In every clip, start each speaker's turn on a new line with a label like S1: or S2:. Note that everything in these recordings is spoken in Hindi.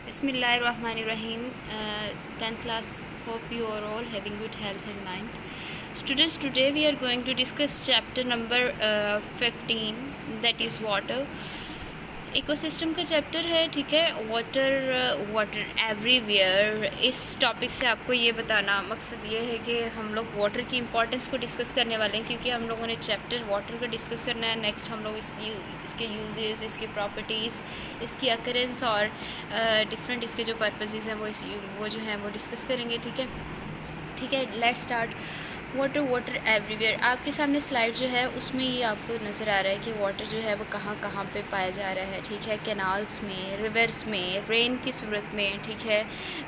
S1: Bismillahirrahmanirrahim. 10th class, hope you are all having good health in mind. Students, today we are going to discuss chapter number 15, that is water. Ecosystem का चैप्टर है, ठीक है. Water everywhere. इस टॉपिक से आपको ये बताना मकसद ये है कि हम लोग वाटर की इम्पोर्टेंस को डिस्कस करने वाले हैं, क्योंकि हम लोगों ने चैप्टर वाटर का डिस्कस करना है. नेक्स्ट हम लोग इसके यूजेस, इसकी प्रॉपर्टीज़, इसकी अकरेंस और डिफरेंट इसके जो पर्पसेस हैं वो जो हैं वो डिस्कस करेंगे. ठीक है. Let's start. Water everywhere. आपके सामने स्लाइड जो है उसमें ये आपको नज़र आ रहा है कि वाटर जो है वो कहाँ कहाँ पे पाया जा रहा है. ठीक है. कैनाल्स में, रिवर्स में, रेन की सूरत में, ठीक है,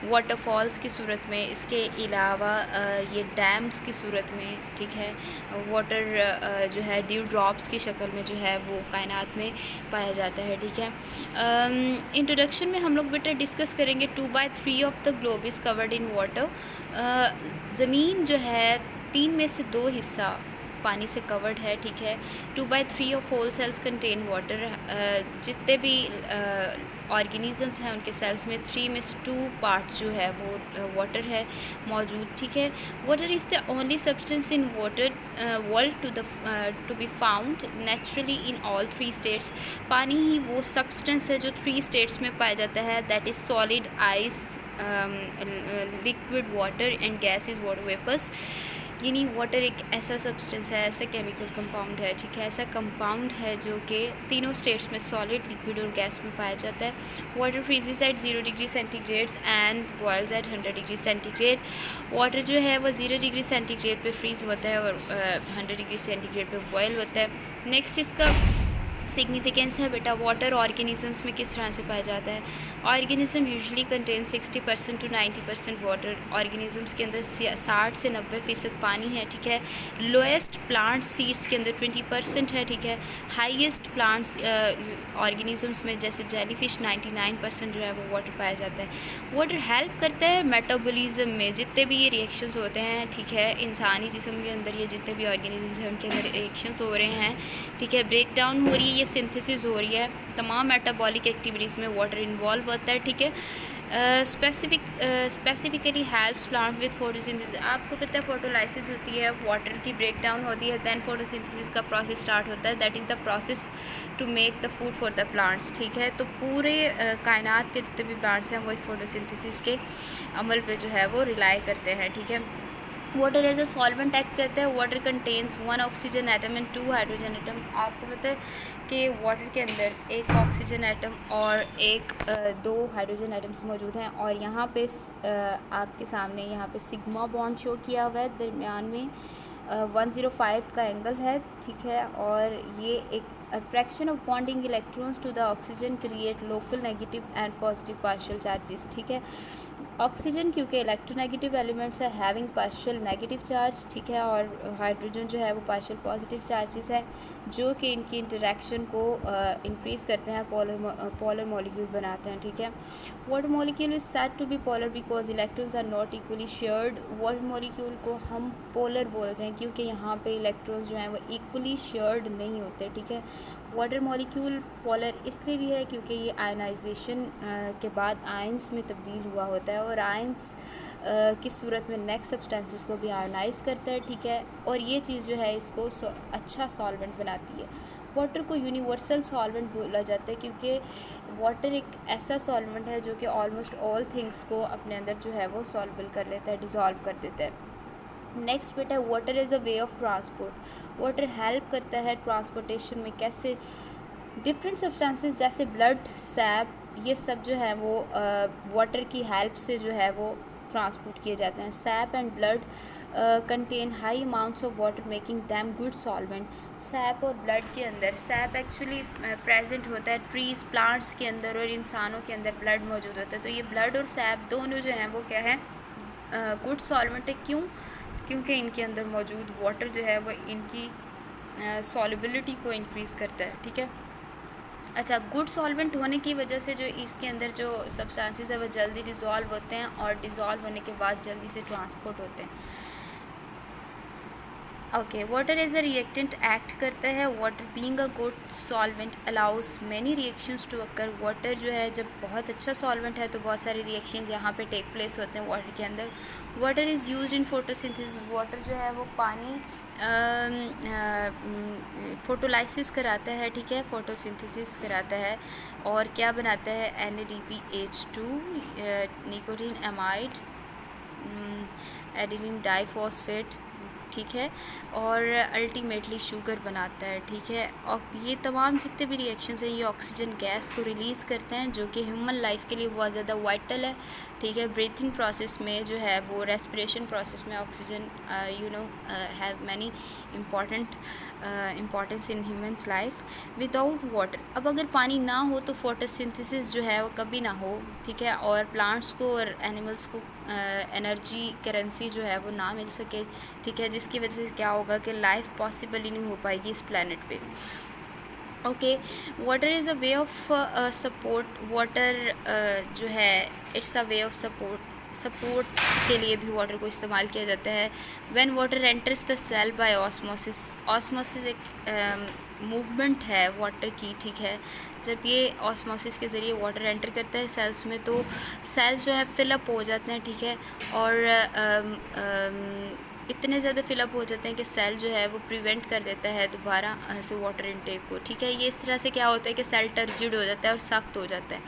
S1: वाटरफॉल्स की सूरत में, इसके अलावा ये डैम्स की सूरत में, ठीक है, वाटर जो है ड्यू ड्रॉप्स की शक्ल में जो है वो कायनात में पाया जाता है. ठीक है. इंट्रोडक्शन में हम लोग बेटा डिस्कस करेंगे 2/3 of the globe is covered in water. ज़मीन जो है 3 में से 2 हिस्सा पानी से कवर्ड है. ठीक है. 2/3 of whole cells contain water. जितने भी ऑर्गेनिज़म्स हैं उनके सेल्स में 3 में से 2 पार्ट्स जो है वो वाटर है मौजूद. ठीक है. Water is the only substance in water world to be found naturally in all 3 states. पानी ही वो सब्सटेंस है जो 3 स्टेट्स में पाया जाता है. That is solid, ice, liquid water and gas is water vapours. यानी वाटर एक ऐसा सब्सटेंस है, ऐसा केमिकल कंपाउंड है, ठीक है, ऐसा कंपाउंड है जो कि तीनों स्टेट्स में सॉलिड, लिक्विड और गैस में पाया जाता है. Water freezes at 0 degree centigrade and boils at 100 degree centigrade. Water जो है वो 0 डिग्री सेंटीग्रेड पे फ्रीज़ होता है और 100 डिग्री सेंटीग्रेड पे बॉयल होता है. नेक्स्ट इसका सिग्निफिकेंस है बेटा. वाटर ऑर्गेनिजम्स में किस तरह से पाया जाता है. Organism usually contain 60% to 90% water. Organisms के अंदर 60 से 90% पानी है. ठीक है. लोएस्ट प्लांट सीड्स के अंदर 20% है. ठीक है. हाईएस्ट प्लांट्स ऑर्गेनिजम्स में जैसे जेलीफिश 99% जो है वो वाटर पाया जाता है. वाटर हेल्प करता है मेटाबॉलिज्म में. जितने भी ये रिएक्शंस होते हैं, ठीक है, इंसानी जिस्म के अंदर ये जितने भी ऑर्गेनिजम्स हैं उनके अंदर रिएक्शंस हो रहे हैं, ठीक है, ब्रेक डाउन हो रही है, ये सिंथेसिस हो रही है. तमाम मेटाबॉलिक एक्टिविटीज़ में वाटर इन्वॉल्व होता है. ठीक है. Specifically helps plant with photosynthesis. आपको पता है फोटोलाइसिस होती है, वाटर की ब्रेक डाउन होती है, दैन फोटोसिंथेसिस का प्रोसेस स्टार्ट होता है. That is the process to make the food for the plants. ठीक है. तो पूरे कायनात के जितने भी प्लांट्स हैं वो इस फोटोसिंथेसिस के अमल पे जो है वो रिलाई करते हैं. ठीक है. Water as a solvent act करता है. Water contains 1 oxygen atom and 2 hydrogen atom. आपको पता है कि वाटर के अंदर 1 ऑक्सीजन एटम और 2 हाइड्रोजन एटम्स मौजूद हैं. और यहाँ पे आपके सामने यहाँ पे सिग्मा बॉन्ड शो किया हुआ है. दरमियान में 105 का एंगल है. ठीक है. और ये एक attraction of bonding electrons to the oxygen create local negative and positive partial charges. ठीक है. ऑक्सीजन क्योंकि इलेक्ट्रोनेगेटिव एलिमेंट्स है, हैविंग पार्शियल नेगेटिव चार्ज. ठीक है. और हाइड्रोजन जो है वो पार्शियल पॉजिटिव चार्जेस है जो कि इनकी इंटरेक्शन को इंक्रीज़ करते हैं, पोलर मॉलिक्यूल बनाते हैं. ठीक है. Water molecule is said to be polar because electrons are not equally shared. Water molecule को हम पोलर बोलते हैं क्योंकि यहाँ पे इलेक्ट्रॉन्स जो हैं वो इक्वली शेयर्ड नहीं होते. ठीक है. वाटर मॉलिक्यूल पोलर इसलिए भी है क्योंकि ये आयनाइजेशन के बाद आयंस में तब्दील हुआ होता है और आयंस की सूरत में नेक्स्ट सब्सटेंसेस को भी आयनाइज करता है. ठीक है. और ये चीज़ जो है इसको अच्छा सॉल्वेंट बनाती है. वाटर को यूनिवर्सल सॉल्वेंट बोला जाता है क्योंकि वाटर एक ऐसा सॉल्वेंट है जो कि ऑलमोस्ट ऑल थिंग्स को अपने अंदर जो है वो सॉल्वेबल कर लेता है, डिज़ोल्व कर देता है. नेक्स्ट बेटा, water is a way of transport. Water help करता है ट्रांसपोर्टेशन में. कैसे? डिफरेंट सब्सटेंसेस जैसे ब्लड, सैप, ये सब जो है वो वाटर की हेल्प से जो है वो ट्रांसपोर्ट किए जाते हैं. SAP and blood contain high amounts of water making them good solvent. SAP और ब्लड के अंदर, सैप एक्चुअली प्रेजेंट होता है ट्रीज़, प्लांट्स के अंदर, और इंसानों के अंदर ब्लड मौजूद होता है. तो ये ब्लड और सैप दोनों जो हैं वो क्या है, गुड सॉल्वेंट है. क्यों? क्योंकि इनके अंदर मौजूद वाटर जो है वो इनकी सॉल्युबिलिटी को इंक्रीज़ करता है. ठीक है. अच्छा, गुड सॉल्वेंट होने की वजह से जो इसके अंदर जो सब्सटेंसेस है वो जल्दी डिज़ोल्व होते हैं और डिज़ोल्व होने के बाद जल्दी से ट्रांसपोर्ट होते हैं. Okay, water as a reactant act करता है। Water being a good solvent allows many reactions to occur. Water जो है जब बहुत अच्छा सॉल्वेंट है तो बहुत सारे रिएक्शंस यहाँ पे टेक प्लेस होते हैं वाटर के अंदर। Water is used in photosynthesis. Water जो है वो पानी फोटोलाइसिस कराता है, ठीक है, फोटोसिंथेसिस कराता है। और क्या बनाता है? NADPH2, nicotine amide, adenine diphosphate, ठीक है, और अल्टीमेटली शुगर बनाता है, ठीक है। और ये तमाम जितने भी रिएक्शंस हैं ये ऑक्सीजन गैस को रिलीज़ करते हैं जो कि ह्यूमन लाइफ के लिए बहुत ज़्यादा वाइटल है, ठीक है। ब्रीथिंग प्रोसेस में जो है वो रेस्पिरेशन प्रोसेस में oxygen have many importance in humans life. Without water, अब अगर पानी ना हो तो फोटोसिंथेसिस जो है वो कभी ना हो, ठीक है, और प्लांट्स को और एनिमल्स को एनर्जी करेंसी जो है वो ना मिल सके, ठीक है, जिसकी वजह से क्या होगा कि लाइफ पॉसिबल ही नहीं हो पाएगी इस प्लैनेट पे। Okay, water is a way of support. Water जो है it's a way of support के लिए भी वाटर को इस्तेमाल किया जाता है। When water enters the cell by osmosis. Osmosis एक मूवमेंट है वाटर की, ठीक है। जब ये ऑस्मोसिस के ज़रिए वाटर एंटर करता है सेल्स में तो सेल्स जो है फिलअप हो जाते हैं, ठीक है, और इतने ज़्यादा फिलअप हो जाते हैं कि सेल जो है वो प्रिवेंट कर देता है दोबारा से वाटर इनटेक को, ठीक है। ये इस तरह से क्या होता है कि सेल टर्जिड हो जाता है और सख्त हो जाता है।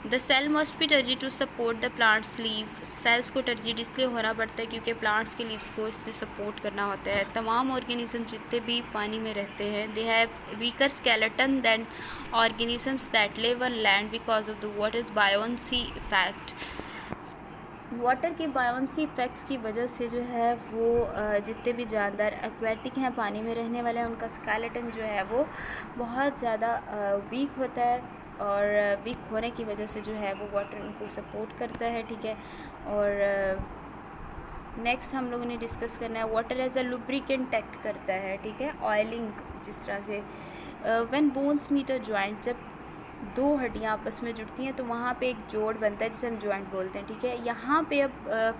S1: The cell must be turgid to support the plants leave. Cells को टर्जिड इसलिए होना पड़ता है क्योंकि प्लांट्स के लीव्स को इसलिए सपोर्ट करना होता है। तमाम ऑर्गेनिज्म जितने भी पानी में रहते हैं they have weaker skeleton than organisms that live on land because of the water's buoyancy effect. Water के बायोन्सी इफेक्ट्स की वजह से जो है वो जितने भी जानदार एक्वेटिक हैं, पानी में रहने वाले हैं, उनका स्केलेटन जो है वो बहुत ज़्यादा वीक होता है और वीक होने की वजह से जो है वो वाटर उनको सपोर्ट करता है, ठीक है। और नेक्स्ट हम लोगों ने डिस्कस करना है water as a lubricant act करता है, ठीक है। ऑयलिंग, जिस तरह से when bones meet a joint, जब दो हड्डियाँ आपस में जुड़ती हैं तो वहाँ पे एक जोड़ बनता है जिसे हम जॉइंट बोलते हैं, ठीक है। यहाँ पे अब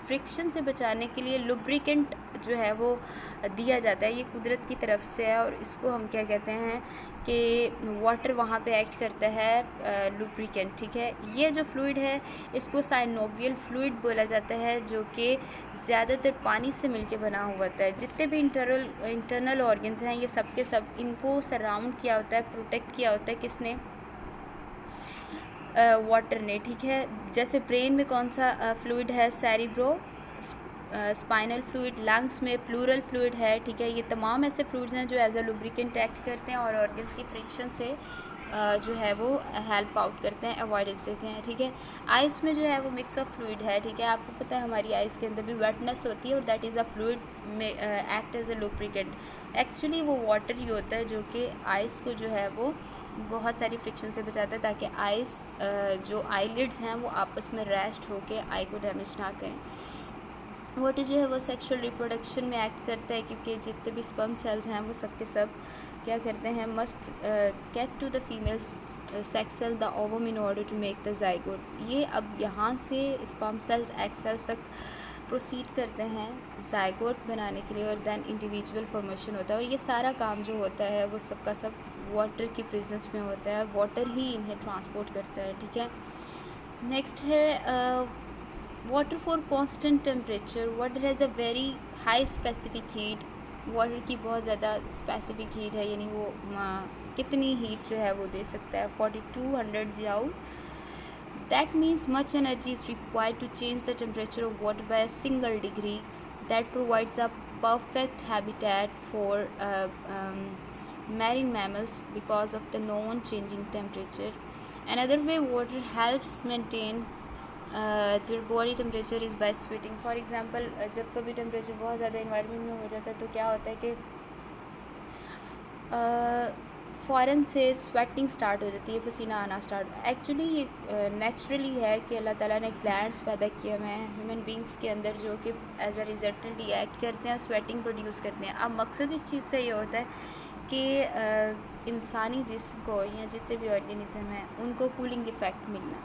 S1: फ्रिक्शन से बचाने के लिए लुब्रिकेंट जो है वो दिया जाता है, ये कुदरत की तरफ से है और इसको हम क्या कहते हैं कि वाटर वहाँ पे एक्ट करता है लुब्रिकेंट, ठीक है। ये जो फ्लूइड है इसको साइनोवियल फ्लूइड बोला जाता है जो कि ज़्यादातर पानी से मिलके बना हुआ होता है। जितने भी इंटरनल ऑर्गन्स हैं ये सब के सब इनको सराउंड किया होता है, प्रोटेक्ट किया होता है, किसने? वाटर ने, ठीक है। जैसे ब्रेन में कौन सा फ्लूइड है? Cerebro spinal fluid. लंग्स में प्लूरल फ्लूइड है, ठीक है। ये तमाम ऐसे फ्लूइड्स हैं जो एज अ लुब्रिकेंट एक्ट करते हैं और ऑर्गन्स की फ्रिक्शन से जो है वो हेल्प आउट करते हैं, अवॉइडेंस देते हैं, ठीक है। आइस में जो है वो मिक्स ऑफ फ्लूइड है, ठीक है। आपको पता है हमारी आइस के अंदर भी वेटनेस होती है और दैट इज़ अ फ्लूइड में act as a lubricant. Actually वो वाटर ही होता है जो कि आइस को जो है वो बहुत सारी फ्रिक्शन से बचाता है ताकि आइस जो आईलिड्स हैं वो आपस में रेस्ट होके आई को डैमेज ना करें। वाटर जो है वो सेक्सुअल रिप्रोडक्शन में एक्ट करता है क्योंकि जितने भी स्पर्म सेल्स हैं वो सब के सब क्या करते हैं? Must get to the female sex cell the ovum in order to make the zygote. ये अब यहाँ से स्पर्म सेल्स एग सेल्स तक प्रोसीड करते हैं जाइगोट बनाने के लिए और देन इंडिविजुअल फॉर्मेशन होता है और ये सारा काम जो होता है वो सबका सब वाटर की प्रेजेंस में होता है। वाटर ही इन्हें ट्रांसपोर्ट करता है, ठीक है। नेक्स्ट है water for constant temperature. Water has a very high specific heat. Water की बहुत ज़्यादा स्पेसिफिक हीट है, यानी वो कितनी हीट जो है वो दे सकता है? 4200 joule. That means much energy is required to change the temperature of water by a single degree. That provides a perfect habitat for marine mammals because of the non-changing temperature. Another way water helps maintain their body temperature is by sweating. For example, जब कभी temperature बहुत ज़्यादा environment में हो जाता है तो क्या होता है कि फ़ौरन से स्वेटिंग स्टार्ट हो जाती है, पसीना आना स्टार्ट। एक्चुअली ये नेचुरली है कि अल्लाह ताला ने ग्लैंड्स पैदा किए हुए हैं ह्यूमन बींग्स के अंदर जो कि एज अ रिजल्टेंट रिएक्ट करते हैं, स्वेटिंग प्रोड्यूस करते हैं। अब मकसद इस चीज़ का ये होता है कि इंसानी जिस्म को या जितने भी ऑर्गेनिज्म हैं उनको कूलिंग इफ़ेक्ट मिलना।